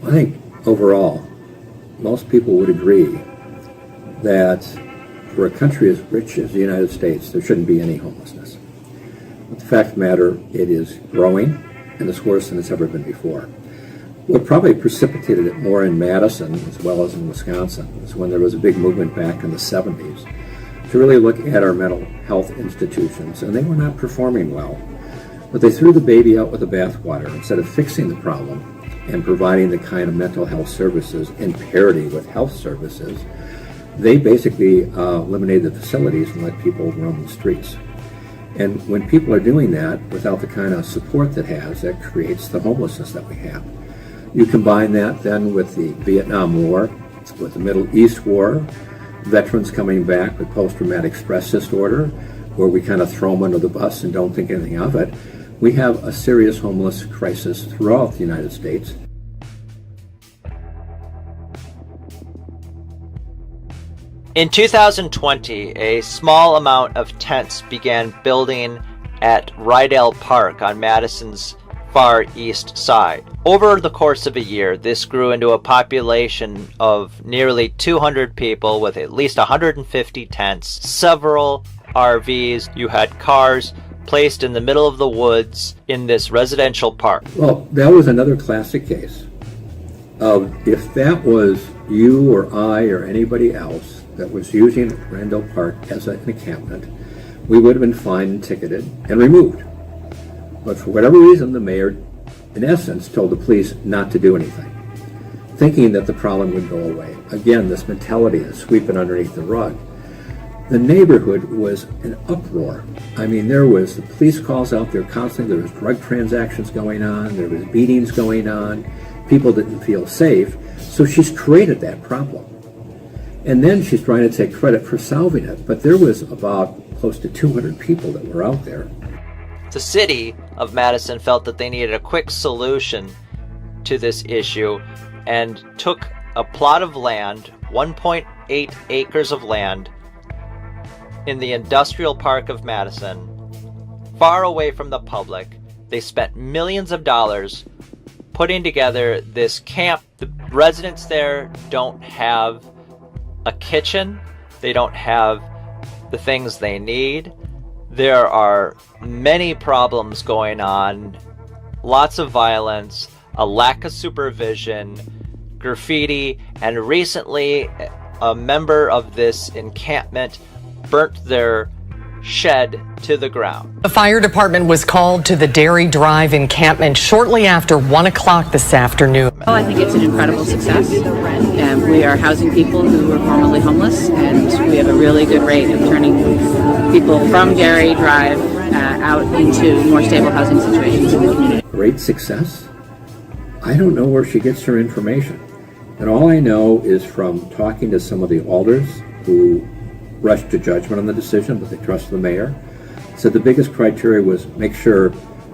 I think overall, most people would agree that for a country as rich as the United States, there shouldn't be any homelessness. But the fact of the matter, it is growing, and it's worse than it's ever been before. What probably precipitated it more in Madison as well as in Wisconsin is when there was a big movement back in the 70s to really look at our mental health institutions, and they were not performing well. But they threw the baby out with the bathwater. Instead of fixing the problem and providing the kind of mental health services in parity with health services, they basically eliminated the facilities and let people roam the streets. And when people are doing that without the kind of support that creates the homelessness that we have. You combine that then with the Vietnam War, with the Middle East War, veterans coming back with post-traumatic stress disorder, where we kind of throw them under the bus and don't think anything of it. We have a serious homeless crisis throughout the United States. In 2020, a small amount of tents began building at Rydell Park on Madison's far east side. Over the course of a year, this grew into a population of nearly 200 people with at least 150 tents, several RVs. You had cars placed in the middle of the woods in this residential park. Well, that was another classic case of if that was you or I or anybody else that was using Randall Park as an encampment, we would have been fined and ticketed and removed. But for whatever reason, the mayor, in essence, told the police not to do anything, thinking that the problem would go away. Again, this mentality is sweeping underneath the rug. The neighborhood was an uproar. I mean, there was the police calls out there constantly. There was drug transactions going on. There was beatings going on. People didn't feel safe. So she's created that problem. And then she's trying to take credit for solving it. But there was about close to 200 people that were out there. The city of Madison felt that they needed a quick solution to this issue and took a plot of land, 1.8 acres of land, in the industrial park of Madison, far away from the public. They spent millions of dollars putting together this camp. The residents there don't have a kitchen. They don't have the things they need. There are many problems going on, lots of violence, a lack of supervision, graffiti, and recently a member of this encampment burnt their shed to the ground. The fire department was called to the Dairy Drive encampment shortly after 1 o'clock this afternoon. Well, I think it's an incredible success. We are housing people who were formerly homeless, and we have a really good rate of turning people from Dairy Drive out into more stable housing situations in the community. Great success? I don't know where she gets her information. And all I know is from talking to some of the alders who rushed to judgment on the decision, but they trust the mayor, said the biggest criteria was make sure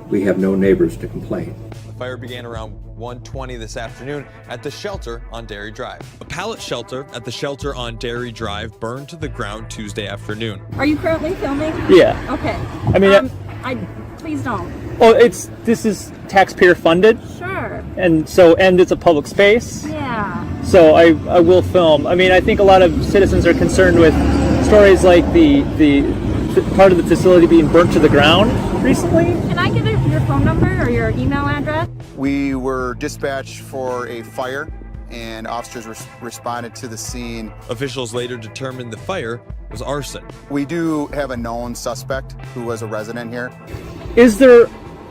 we have no neighbors to complain. The fire began around 1:20 this afternoon at the shelter on Dairy Drive. A pallet shelter at the shelter on Dairy Drive burned to the ground Tuesday afternoon. Are you currently filming? Yeah. Okay. I mean, please don't. Oh, this is taxpayer funded. Sure. And it's a public space. Yeah. So I will film. I mean, I think a lot of citizens are concerned with stories like the part of the facility being burnt to the ground recently. Can I get your phone number or your email address? We were dispatched for a fire, and officers responded to the scene. Officials later determined the fire was arson. We do have a known suspect who was a resident here. Is there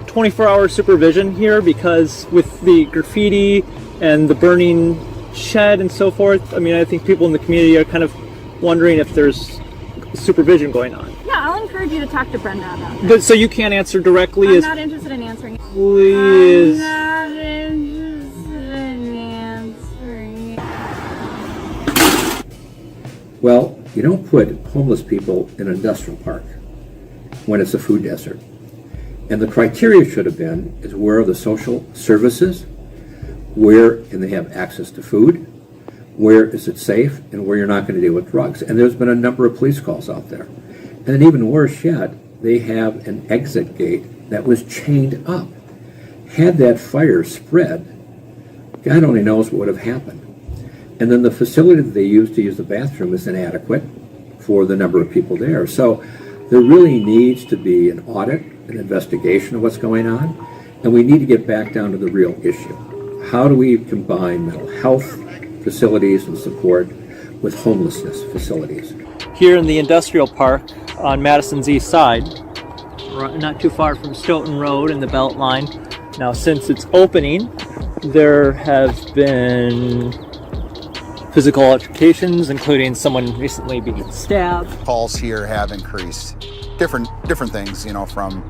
24-hour supervision here? Because with the graffiti and the burning shed and so forth, I mean, I think people in the community are kind of wondering if there's supervision going on. Yeah, I'll encourage you to talk to Brenda about that. But so you can't answer directly? I'm not interested in answering. Please. I'm not interested in answering. Well, you don't put homeless people in an industrial park when it's a food desert. And the criteria should have been is where are the social services, where can they have access to food, where is it safe, and where you're not going to deal with drugs. And there's been a number of police calls out there. And then even worse yet, they have an exit gate that was chained up. Had that fire spread, God only knows what would have happened. And then the facility that they use to use the bathroom is inadequate for the number of people there. So there really needs to be an audit, an investigation of what's going on, and we need to get back down to the real issue. How do we combine mental health facilities and support with homelessness facilities? Here in the industrial park on Madison's east side, not too far from Stoughton Road and the Beltline. Now, since its opening, there have been physical altercations, including someone recently being stabbed. Calls here have increased. Different things, you know, from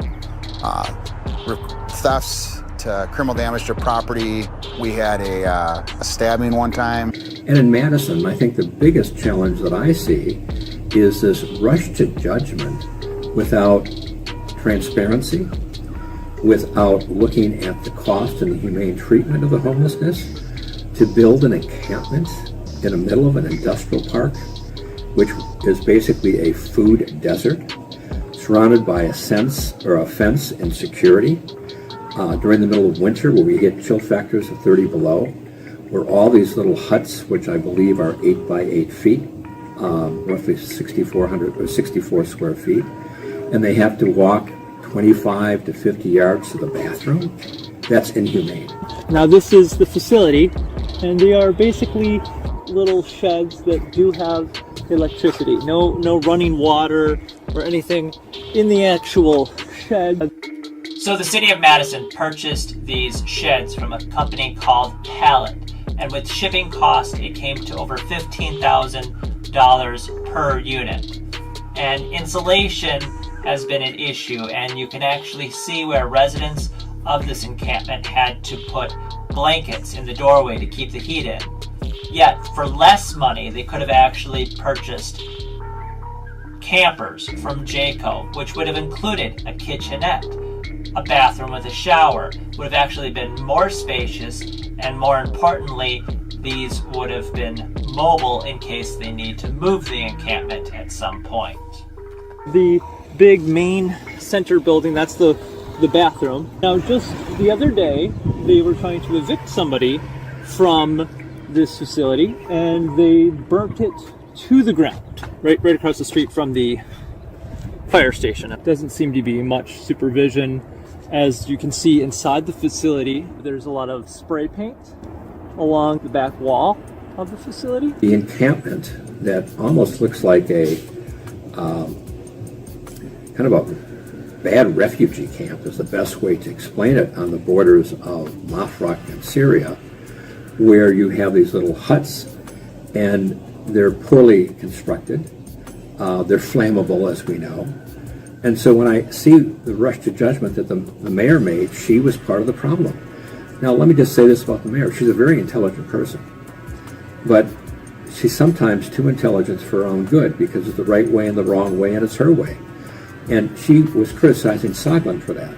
thefts to criminal damage to property. We had a stabbing one time. And in Madison, I think the biggest challenge that I see is this rush to judgment without transparency, without looking at the cost and the humane treatment of the homelessness, to build an encampment in the middle of an industrial park, which is basically a food desert, surrounded by a fence and security, during the middle of winter where we hit chill factors of 30 below, where all these little huts, which I believe are 8 by 8 feet, roughly 6,400 or 64 square feet, and they have to walk 25 to 50 yards to the bathroom. That's inhumane. Now, this is the facility, and they are basically little sheds that do have electricity. No running water or anything in the actual shed. So the city of Madison purchased these sheds from a company called Pallet, and with shipping costs, it came to over $15,000 per unit. And insulation has been an issue, and you can actually see where residents of this encampment had to put blankets in the doorway to keep the heat in. Yet, for less money, they could have actually purchased campers from Jayco, which would have included a kitchenette, a bathroom with a shower, would have actually been more spacious, and more importantly, these would have been mobile in case they need to move the encampment at some point. The big main center building, that's the bathroom. Now, just the other day, they were trying to evict somebody from this facility, and they burnt it to the ground, right across the street from the fire station. It doesn't seem to be much supervision. As you can see inside the facility, there's a lot of spray paint along the back wall of the facility. The encampment that almost looks like a kind of a bad refugee camp is the best way to explain it, on the borders of Mafraq and Syria, where you have these little huts, and they're poorly constructed. They're flammable, as we know. And so when I see the rush to judgment that the mayor made, she was part of the problem. Now, let me just say this about the mayor. She's a very intelligent person, but she's sometimes too intelligent for her own good, because it's the right way and the wrong way, and it's her way. And she was criticizing Soglin for that.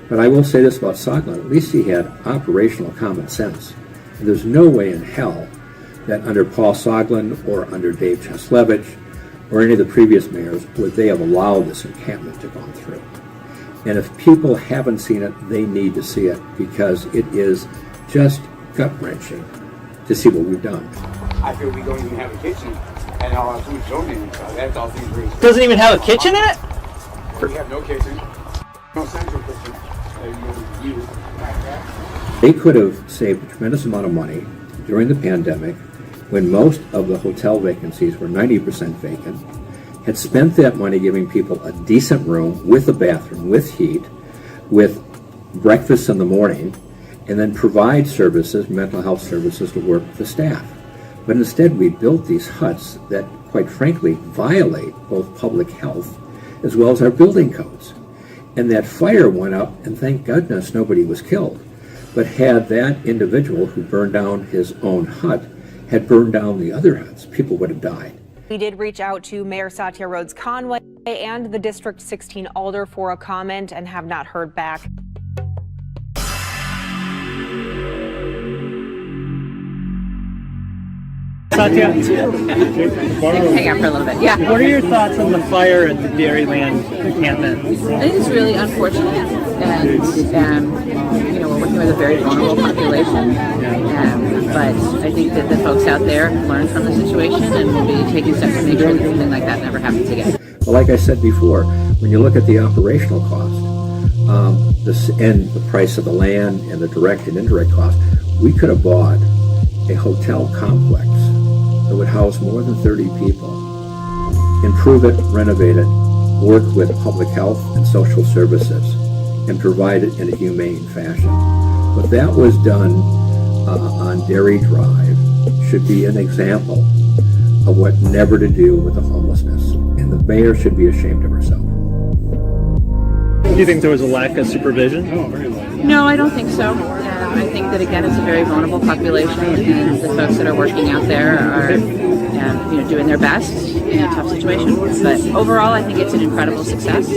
But I will say this about Soglin: at least he had operational common sense. And there's no way in hell that under Paul Soglin or under Dave Cheslevich or any of the previous mayors would they have allowed this encampment to go through. And if people haven't seen it, they need to see it, because it is just gut-wrenching to see what we've done. I feel we don't even have a kitchen, and all our food's donated, so that's all things really. Doesn't even have a kitchen in it? We have no kitchen, no central kitchen. You. They could have saved a tremendous amount of money during the pandemic, when most of the hotel vacancies were 90% vacant, had spent that money giving people a decent room with a bathroom, with heat, with breakfast in the morning, and then provide services, mental health services, to work with the staff. But instead, we built these huts that, quite frankly, violate both public health as well as our building codes. And that fire went up, and thank goodness nobody was killed. But had that individual who burned down his own hut had burned down the other huts, people would have died. We did reach out to Mayor Satya Rhodes Conway and the District 16 Alder for a comment and have not heard back. Satya, Hang out for a little bit. Yeah. what are your thoughts on the fire at the Dairyland encampment? I think it's really unfortunate, and we're working with a very vulnerable population. But I think that the folks out there learn from the situation and will be taking steps to make sure that something like that never happens again. Well, like I said before, when you look at the operational cost, and the price of the land and the direct and indirect cost, we could have bought a hotel complex that would house more than 30 people, improve it, renovate it, work with public health and social services, and provide it in a humane fashion. What that was done on Dairy Drive should be an example of what never to do with the homelessness, and the mayor should be ashamed of herself. Do you think there was a lack of supervision? No, I don't think so. I think that, again, it's a very vulnerable population, and the folks that are working out there are doing their best in a tough situation. But overall, I think it's an incredible success.